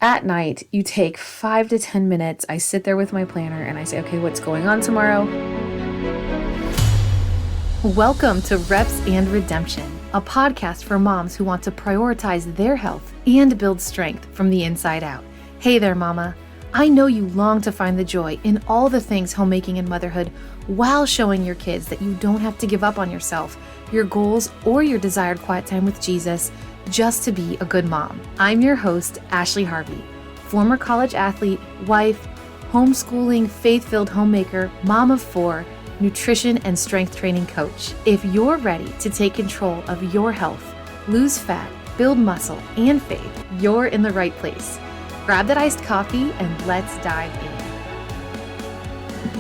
At night, you take 5 to 10 minutes. I sit there with my planner and I say, okay, what's going on tomorrow? Welcome to Reps and Redemption, a podcast for moms who want to prioritize their health and build strength from the inside out. Hey there, mama. I know you long to find the joy in all the things homemaking and motherhood while showing your kids that you don't have to give up on yourself, your goals, or your desired quiet time with Jesus just to be a good mom. I'm your host, Ashley Harvey, former college athlete, wife, homeschooling, faith-filled homemaker, mom of 4, nutrition and strength training coach. If you're ready to take control of your health, lose fat, build muscle, and faith, you're in the right place. Grab that iced coffee and let's dive in.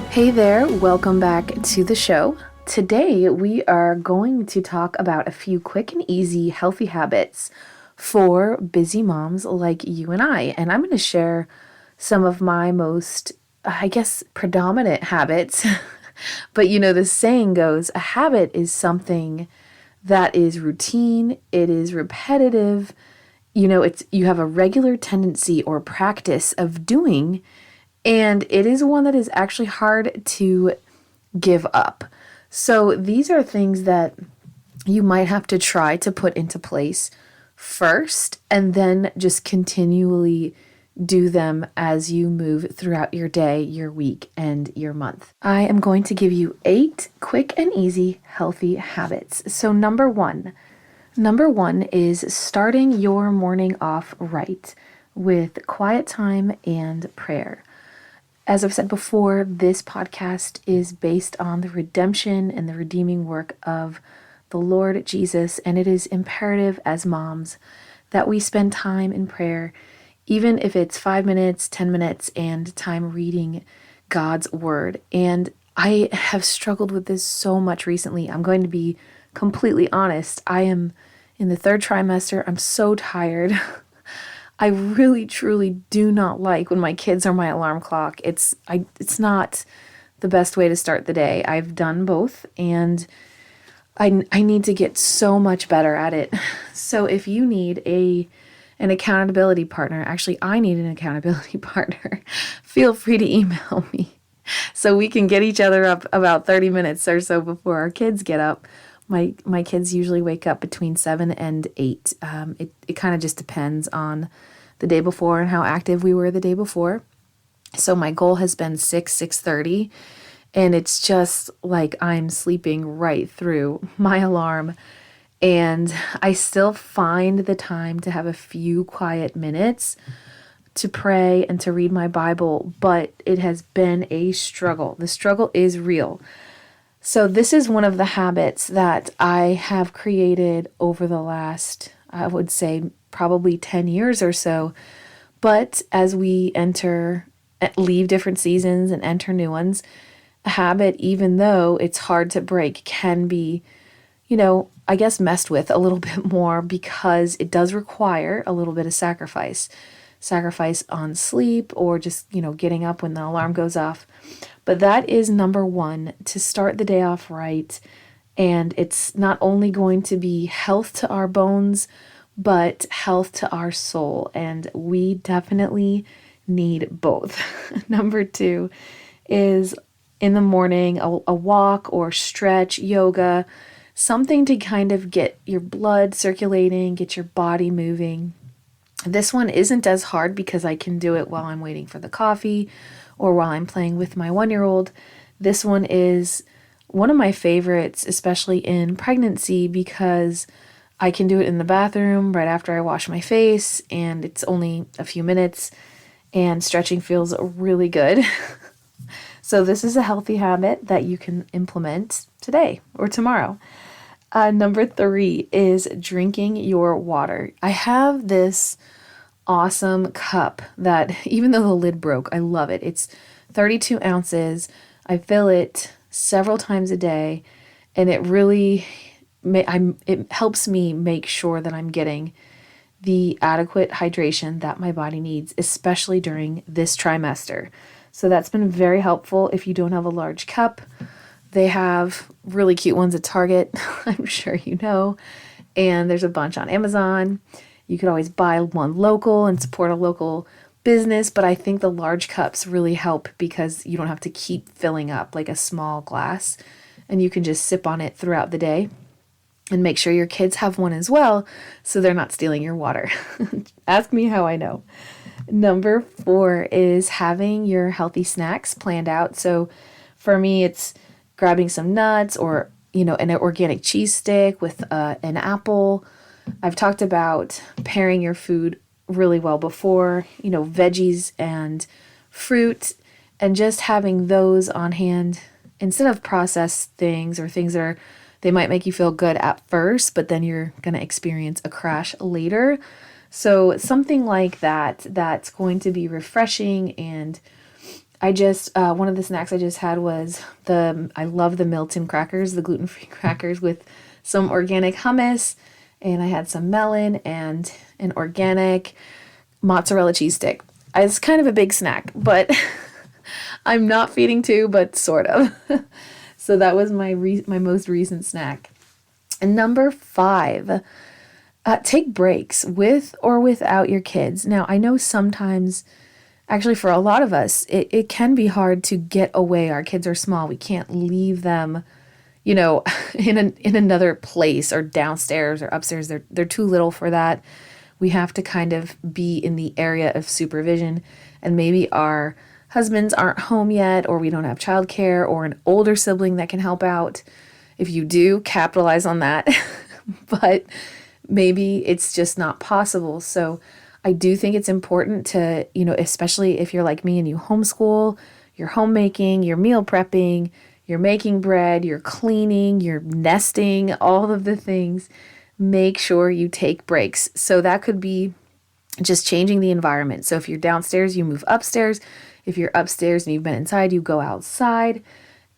Hey there, welcome back to the show. Today we are going to talk about a few quick and easy healthy habits for busy moms like you and I. And I'm going to share some of my most, predominant habits. But the saying goes, a habit is something that is routine, it is repetitive, you have a regular tendency or practice of doing, and it is one that is actually hard to give up. So these are things that you might have to try to put into place first, and then just continually do them as you move throughout your day, your week, and your month. I am going to give you 8 quick and easy healthy habits. So number one is starting your morning off right with quiet time and prayer. As I've said before, this podcast is based on the redemption and the redeeming work of the Lord Jesus, and it is imperative as moms that we spend time in prayer, even if it's 5 minutes, 10 minutes, and time reading God's word. And I have struggled with this so much recently. I'm going to be completely honest. I am in the 3rd trimester. I'm so tired. I really, truly do not like when my kids are my alarm clock. It's not the best way to start the day. I've done both, and I need to get so much better at it. So if you need an accountability partner, actually I need an accountability partner, feel free to email me so we can get each other up about 30 minutes or so before our kids get up. My kids usually wake up between 7 and 8. It kind of just depends on the day before and how active we were the day before. So my goal has been 6:30, and it's just like I'm sleeping right through my alarm. And I still find the time to have a few quiet minutes to pray and to read my Bible, but it has been a struggle. The struggle is real. So this is one of the habits that I have created over the last, I would say, probably 10 years or so. But as we leave different seasons and enter new ones, a habit, even though it's hard to break, can be, messed with a little bit more because it does require a little bit of sacrifice on sleep or just, getting up when the alarm goes off. But that is number one, to start the day off right. And it's not only going to be health to our bones, but health to our soul. And we definitely need both. Number 2 is in the morning, a walk or stretch, yoga, something to kind of get your blood circulating, get your body moving. This one isn't as hard because I can do it while I'm waiting for the coffee or while I'm playing with my 1-year-old. This one is one of my favorites, especially in pregnancy, because I can do it in the bathroom right after I wash my face, and it's only a few minutes, and stretching feels really good. So this is a healthy habit that you can implement today or tomorrow. Number 3 is drinking your water. I have this awesome cup that, even though the lid broke, I love it. It's 32 ounces. I fill it several times a day, and it really it helps me make sure that I'm getting the adequate hydration that my body needs, especially during this trimester. So that's been very helpful. If you don't have a large cup, they have really cute ones at Target, I'm sure you know, and there's a bunch on Amazon. You could always buy one local and support a local business, but I think the large cups really help because you don't have to keep filling up like a small glass, and you can just sip on it throughout the day. And make sure your kids have one as well so they're not stealing your water. Ask me how I know. Number 4 is having your healthy snacks planned out. So for me, it's grabbing some nuts or, an organic cheese stick with an apple. I've talked about pairing your food really well before, veggies and fruit, and just having those on hand instead of processed things or things that they might make you feel good at first, but then you're going to experience a crash later. So something like that's going to be refreshing. And I just, one of the snacks I just had was I love the Milton crackers, the gluten-free crackers with some organic hummus. And I had some melon and an organic mozzarella cheese stick. It's kind of a big snack, but I'm not feeding 2, but sort of. So that was my most recent snack. And number 5, take breaks with or without your kids. Now, I know sometimes, actually for a lot of us, it can be hard to get away. Our kids are small. We can't leave them, in another place or downstairs or upstairs. They're too little for that. We have to kind of be in the area of supervision, and maybe our husbands aren't home yet, or we don't have childcare, or an older sibling that can help out. If you do, capitalize on that. But maybe it's just not possible. So I do think it's important to, especially if you're like me and you homeschool, you're homemaking, you're meal prepping, you're making bread, you're cleaning, you're nesting, all of the things, make sure you take breaks. So that could be just changing the environment. So if you're downstairs, you move upstairs. If you're upstairs and you've been inside, you go outside.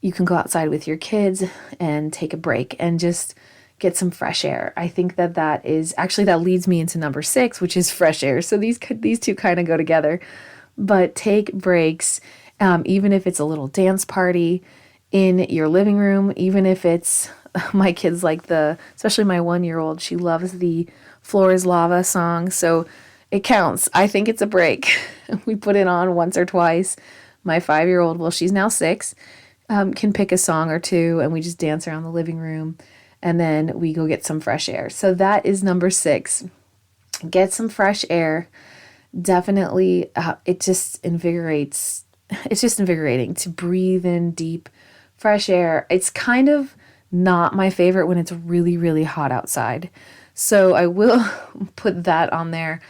You can go outside with your kids and take a break and just get some fresh air. I think that leads me into number 6, which is fresh air. So these two kind of go together. But take breaks, even if it's a little dance party in your living room, even if it's my kids especially my 1-year-old, she loves the Floor is Lava song. So it counts. I think it's a break. We put it on once or twice. My 5-year-old, well, she's now 6, can pick a song or two, and we just dance around the living room, and then we go get some fresh air. So that is number 6. Get some fresh air. Definitely, it just invigorates. It's just invigorating to breathe in deep, fresh air. It's kind of not my favorite when it's really, really hot outside. So I will put that on there.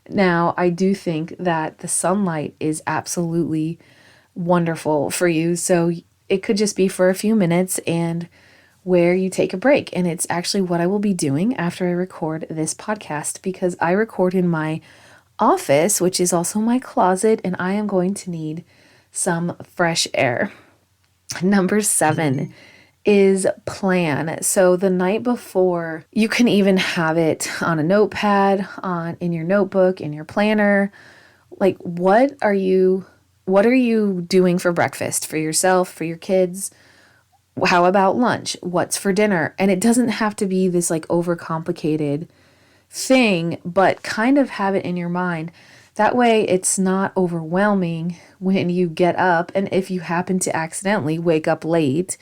Now, I do think that the sunlight is absolutely wonderful for you. So it could just be for a few minutes and where you take a break. And it's actually what I will be doing after I record this podcast, because I record in my office, which is also my closet, and I am going to need some fresh air. Number 7 is plan. So the night before, you can even have it on a notepad, in your notebook, in your planner. Like, what are you doing for breakfast, for yourself, for your kids? How about lunch? What's for dinner? And it doesn't have to be this overcomplicated thing, but kind of have it in your mind. That way it's not overwhelming when you get up, and if you happen to accidentally wake up late,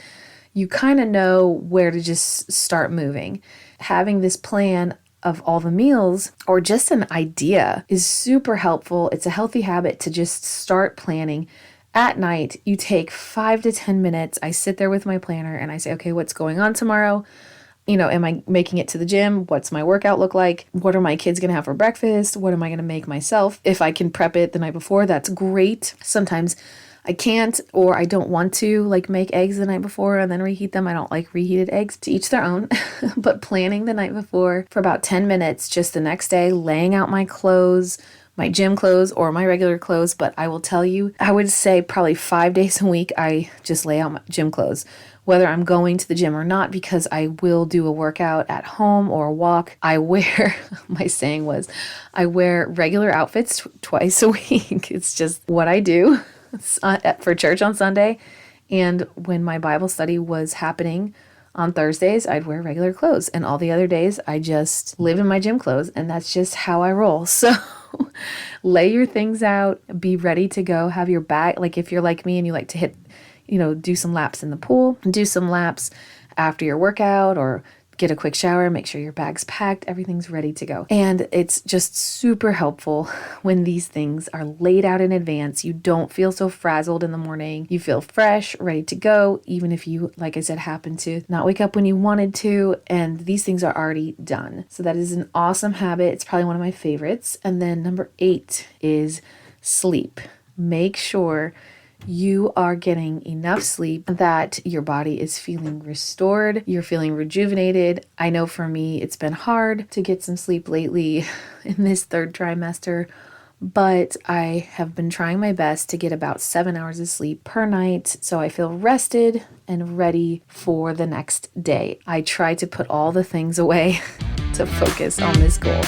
you kind of know where to just start moving. Having this plan of all the meals or just an idea is super helpful. It's a healthy habit to just start planning. At night, you take 5 to 10 minutes. I sit there with my planner and I say, okay, what's going on tomorrow? Am I making it to the gym? What's my workout look like? What are my kids going to have for breakfast? What am I going to make myself? If I can prep it the night before, that's great. Sometimes I can't, or I don't want to make eggs the night before and then reheat them. I don't like reheated eggs. To each their own. But planning the night before for about 10 minutes, just the next day, laying out my clothes, my gym clothes or my regular clothes. But I will tell you, I would say probably 5 days a week, I just lay out my gym clothes, whether I'm going to the gym or not, because I will do a workout at home or a walk. I wear, my saying was, I wear regular outfits twice a week. It's just what I do for church on Sunday. And when my Bible study was happening On Thursdays, I'd wear regular clothes, and all the other days, I just live in my gym clothes, and that's just how I roll. So lay your things out, be ready to go, have your bag. Like if you're like me and you like to hit, do some laps in the pool, do some laps after your workout, or get a quick shower, make sure your bag's packed, everything's ready to go. And it's just super helpful when these things are laid out in advance. You don't feel so frazzled in the morning. You feel fresh, ready to go, even if you, like I said, happen to not wake up when you wanted to, and these things are already done. So that is an awesome habit. It's probably one of my favorites. And then number 8 is sleep. Make sure you are getting enough sleep, that your body is feeling restored, you're feeling rejuvenated. I know for me, it's been hard to get some sleep lately in this 3rd trimester, but I have been trying my best to get about 7 hours of sleep per night, so I feel rested and ready for the next day. I try to put all the things away to focus on this goal.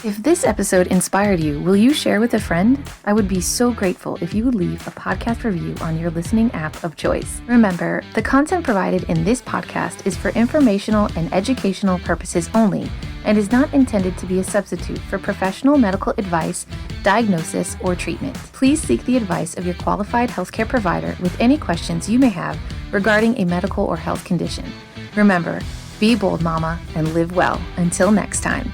If this episode inspired you, will you share with a friend? I would be so grateful if you would leave a podcast review on your listening app of choice. Remember, the content provided in this podcast is for informational and educational purposes only and is not intended to be a substitute for professional medical advice, diagnosis, or treatment. Please seek the advice of your qualified healthcare provider with any questions you may have regarding a medical or health condition. Remember, be bold, mama, and live well. Until next time.